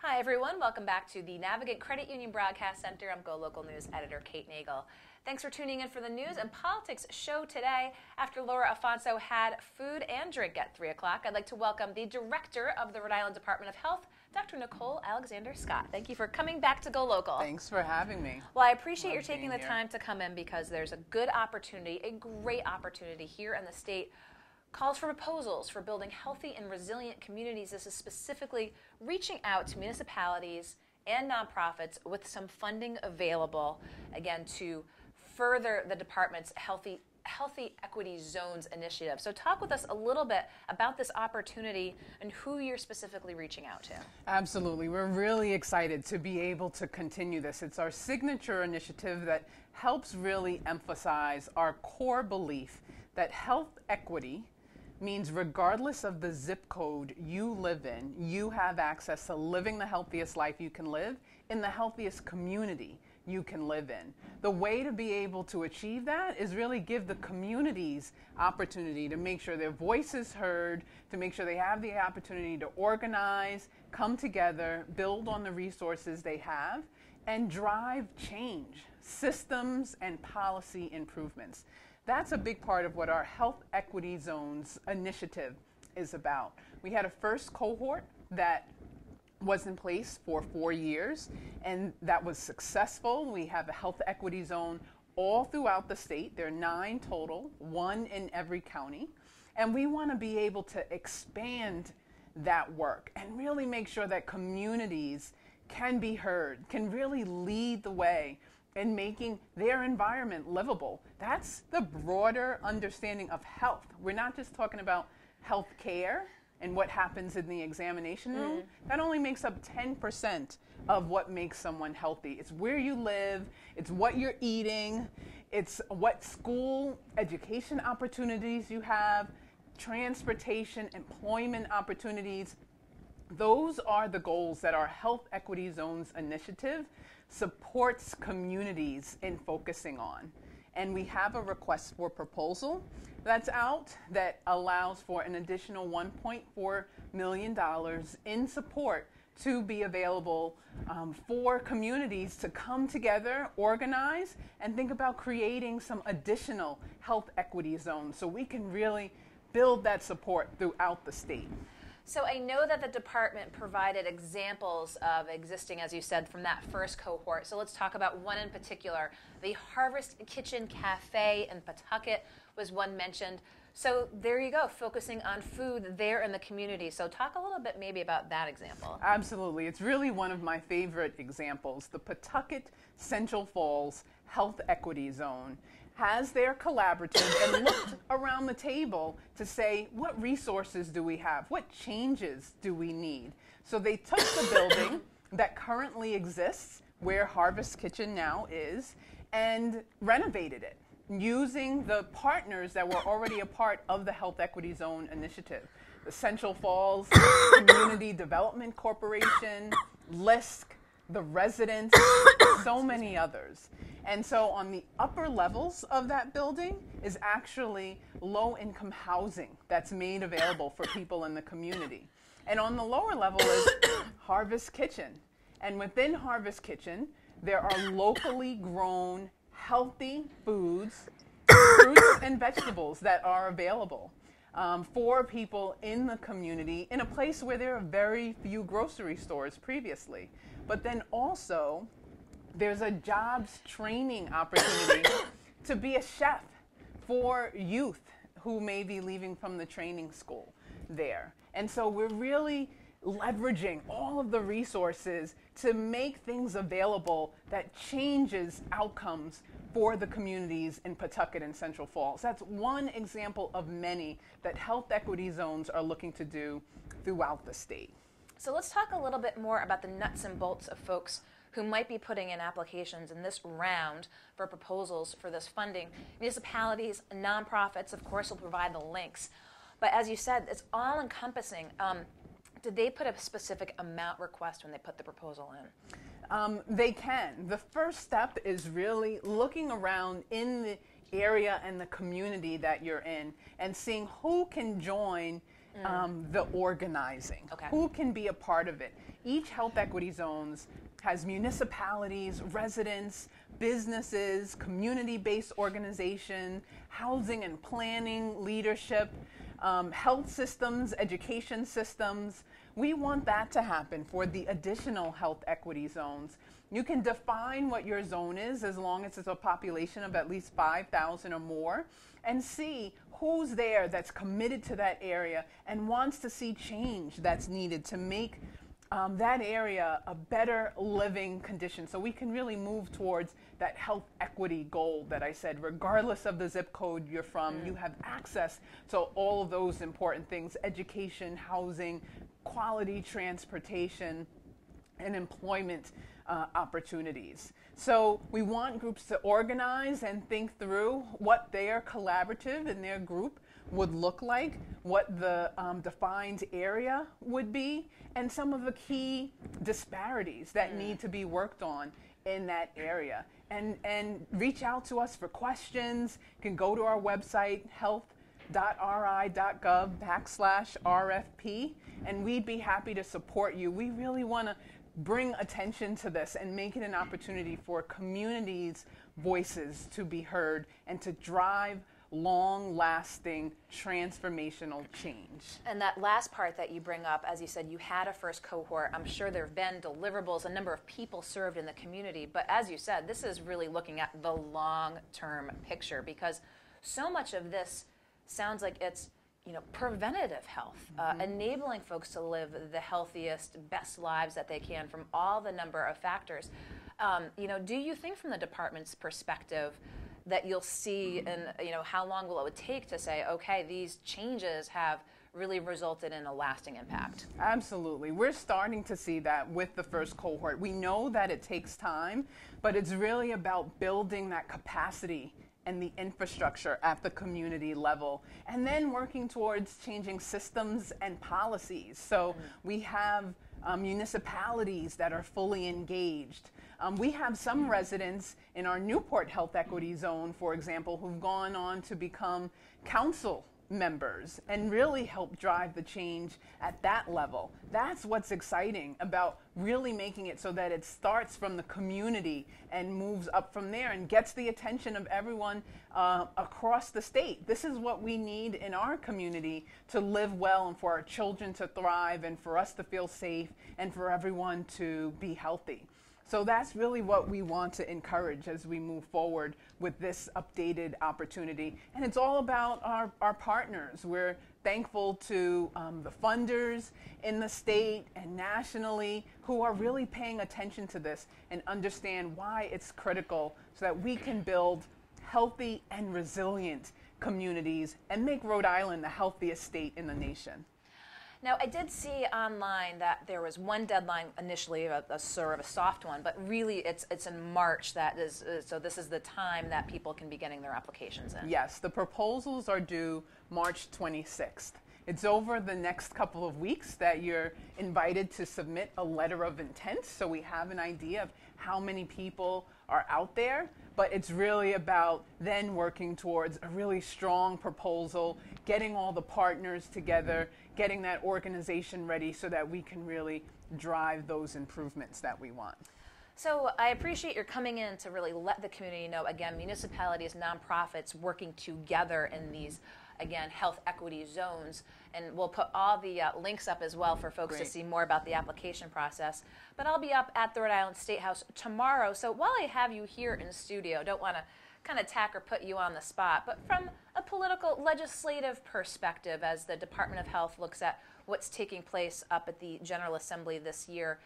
Hi everyone, welcome back to the Navigant Credit Union Broadcast Center. I'm Go Local News editor Kate Nagel. Thanks for tuning in for the news and politics show today. After Laura Afonso had food and drink at 3 o'clock, I'd like to welcome the director of the Rhode Island Department of Health, Dr. Nicole Alexander Scott. Thank you for coming back to Go Local. Thanks for having me. Well, I appreciate your taking the time to come in because there's a good opportunity, a great opportunity here in the state. Calls for proposals for building healthy and resilient communities. This is specifically reaching out to municipalities and nonprofits with some funding available, again, to further the department's Healthy Equity Zones initiative. So talk with us a little bit about this opportunity and who you're specifically reaching out to. Absolutely. We're really excited to be able to continue this. It's our signature initiative that helps really emphasize our core belief that health equity means regardless of the zip code you live in, you have access to living the healthiest life you can live in the healthiest community you can live in. The way to be able to achieve that is really give the communities opportunity to make sure their voice is heard, to make sure they have the opportunity to organize, come together, build on the resources they have, and drive change, systems and policy improvements. That's a big part of what our Health Equity Zones initiative is about. We had a first cohort that was in place for 4 years, and that was successful. We have a Health Equity Zone all throughout the state. There are 9 total, 1 in every county. And we want to be able to expand that work and really make sure that communities can be heard, can really lead the way in making their environment livable. That's the broader understanding of health. We're not just talking about health care and what happens in the examination room. That only makes up 10% of what makes someone healthy. It's where you live, it's what you're eating, it's what school education opportunities you have, transportation, employment opportunities. Those are the goals that our Health Equity Zones initiative supports communities in focusing on. And we have a request for proposal that's out that allows for an additional $1.4 million in support to be available for communities to come together, organize, and think about creating some additional health equity zones so we can really build that support throughout the state. So I know that the department provided examples of existing, as you said, from that first cohort. So let's talk about one in particular. The Harvest Kitchen Cafe in Pawtucket was one mentioned. So there you go, focusing on food there in the community. So talk a little bit maybe about that example. Absolutely. It's really one of my favorite examples. The Pawtucket Central Falls Health Equity Zone has their collaborative and looked around the table to say, what resources do we have? What changes do we need? So they took the building that currently exists, where Harvest Kitchen now is, and renovated it using the partners that were already a part of the Health Equity Zone initiative. The Central Falls Community Development Corporation, LISC, the residents, so many others. And so on the upper levels of that building is actually low-income housing that's made available for people in the community. And on the lower level is Harvest Kitchen. And within Harvest Kitchen, there are locally grown, healthy foods, fruits and vegetables that are available for people in the community in a place where there are very few grocery stores previously. But then also, there's a jobs training opportunity to be a chef for youth who may be leaving from the training school there. And so we're really leveraging all of the resources to make things available that changes outcomes for the communities in Pawtucket and Central Falls. That's one example of many that Health Equity Zones are looking to do throughout the state. So let's talk a little bit more about the nuts and bolts of folks who might be putting in applications in this round for proposals for this funding. Municipalities, nonprofits, of course, will provide the links. But as you said, it's all-encompassing. Did they put a specific amount request when they put the proposal in? They can. The first step is really looking around in the area and the community that you're in and seeing who can join the organizing. Okay. Who can be a part of it? Each health equity zones has municipalities, residents, businesses, community-based organization, housing and planning leadership, health systems, education systems. We want that to happen for the additional health equity zones. You can define what your zone is as long as it's a population of at least 5,000 or more, and see who's there that's committed to that area and wants to see change that's needed to make that area a better living condition, so we can really move towards that health equity goal that I said. Regardless of the zip code you're from, you have access to all of those important things: education, housing, quality transportation, and employment opportunities. So we want groups to organize and think through what their collaborative and their group would look like, what the defined area would be, and some of the key disparities that need to be worked on in that area. And reach out to us for questions. You can go to our website, health.ri.gov/RFP, and we'd be happy to support you. We really want to bring attention to this and make it an opportunity for communities' voices to be heard and to drive long-lasting transformational change. And that last part that you bring up, as you said, you had a first cohort. I'm sure there have been deliverables, a number of people served in the community. But as you said, this is really looking at the long-term picture, because so much of this sounds like it's preventative health, enabling folks to live the healthiest, best lives that they can from all the number of factors. Do you think from the department's perspective that you'll see, and how long will it take to say, okay, these changes have really resulted in a lasting impact? Absolutely. We're starting to see that with the first cohort. We know that it takes time, but it's really about building that capacity and the infrastructure at the community level, and then working towards changing systems and policies. So we have municipalities that are fully engaged. We have some residents in our Newport Health Equity Zone, for example, who've gone on to become council members and really help drive the change at that level. That's what's exciting about really making it so that it starts from the community and moves up from there and gets the attention of everyone across the state. This is what we need in our community to live well and for our children to thrive and for us to feel safe and for everyone to be healthy. So that's really what we want to encourage as we move forward with this updated opportunity. And it's all about our partners. We're thankful to the funders in the state and nationally who are really paying attention to this and understand why it's critical so that we can build healthy and resilient communities and make Rhode Island the healthiest state in the nation. Now, I did see online that there was one deadline initially, a sort of a soft one, but really it's in March. That is, so this is the time that people can be getting their applications in. Yes, the proposals are due March 26th. It's over the next couple of weeks that you're invited to submit a letter of intent, so we have an idea of how many people are out there. But it's really about then working towards a really strong proposal, getting all the partners together, getting that organization ready so that we can really drive those improvements that we want. So I appreciate your coming in to really let the community know, again, municipalities, nonprofits working together in these, again, health equity zones. And we'll put all the links up as well for folks to see more about the application process. But I'll be up at the Rhode Island State House tomorrow. So while I have you here in studio, don't want to kind of tack or put you on the spot, but from a political legislative perspective, as the Department of Health looks at what's taking place up at the General Assembly this year,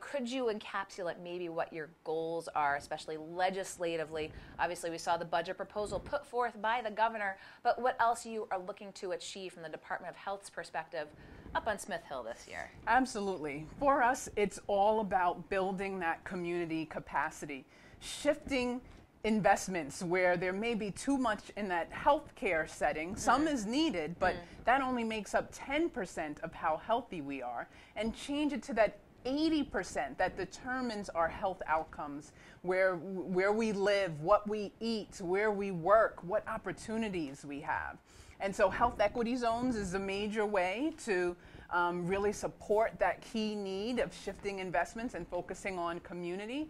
could you encapsulate maybe what your goals are, especially legislatively? Obviously, we saw the budget proposal put forth by the governor, but what else you are looking to achieve from the Department of Health's perspective up on Smith Hill this year? Absolutely. For us, it's all about building that community capacity, shifting investments where there may be too much in that healthcare setting. Some is needed, but that only makes up 10% of how healthy we are, and change it to that 80% that determines our health outcomes, where we live, what we eat, where we work, what opportunities we have. And so health equity zones is a major way to really support that key need of shifting investments and focusing on community.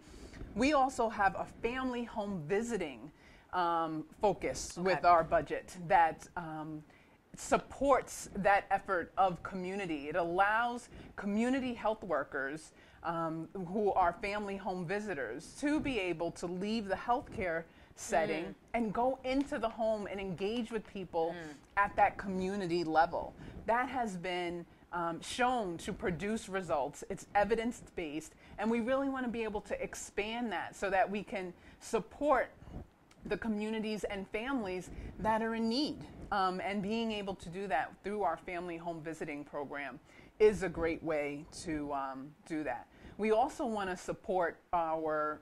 We also have a family home visiting focus with our budget that supports that effort of community. It allows community health workers who are family home visitors to be able to leave the healthcare setting and go into the home and engage with people at that community level. That has been shown to produce results. It's evidence-based, and we really want to be able to expand that so that we can support the communities and families that are in need. And being able to do that through our family home visiting program is a great way to do that. We also want to support our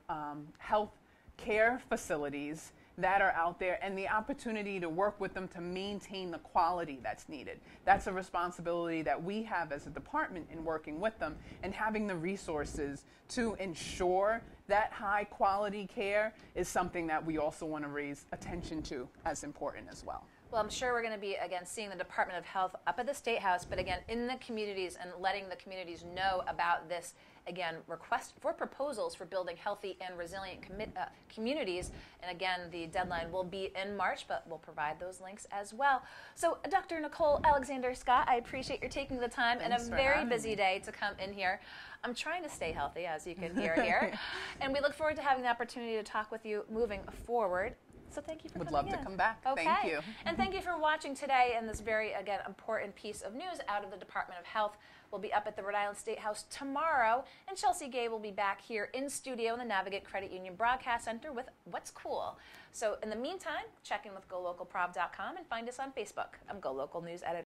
health care facilities that are out there and the opportunity to work with them to maintain the quality that's needed. That's a responsibility that we have as a department in working with them and having the resources to ensure that high quality care is something that we also want to raise attention to as important as well. Well, I'm sure we're going to be, again, seeing the Department of Health up at the State House, but again, in the communities and letting the communities know about this, again, request for proposals for building healthy and resilient communities. And again, the deadline will be in March, but we'll provide those links as well. So, Dr. Nicole Alexander-Scott, I appreciate your taking the time in a very busy day to come in here. I'm trying to stay healthy, as you can hear here. And we look forward to having the opportunity to talk with you moving forward. So thank you for coming in. Would love to come back. Okay. Thank you. And thank you for watching today and this very, again, important piece of news out of the Department of Health. We'll be up at the Rhode Island State House tomorrow, and Chelsea Gay will be back here in studio in the Navigate Credit Union Broadcast Center with What's Cool. So in the meantime, check in with GoLocalProv.com and find us on Facebook. I'm Go Local News Editor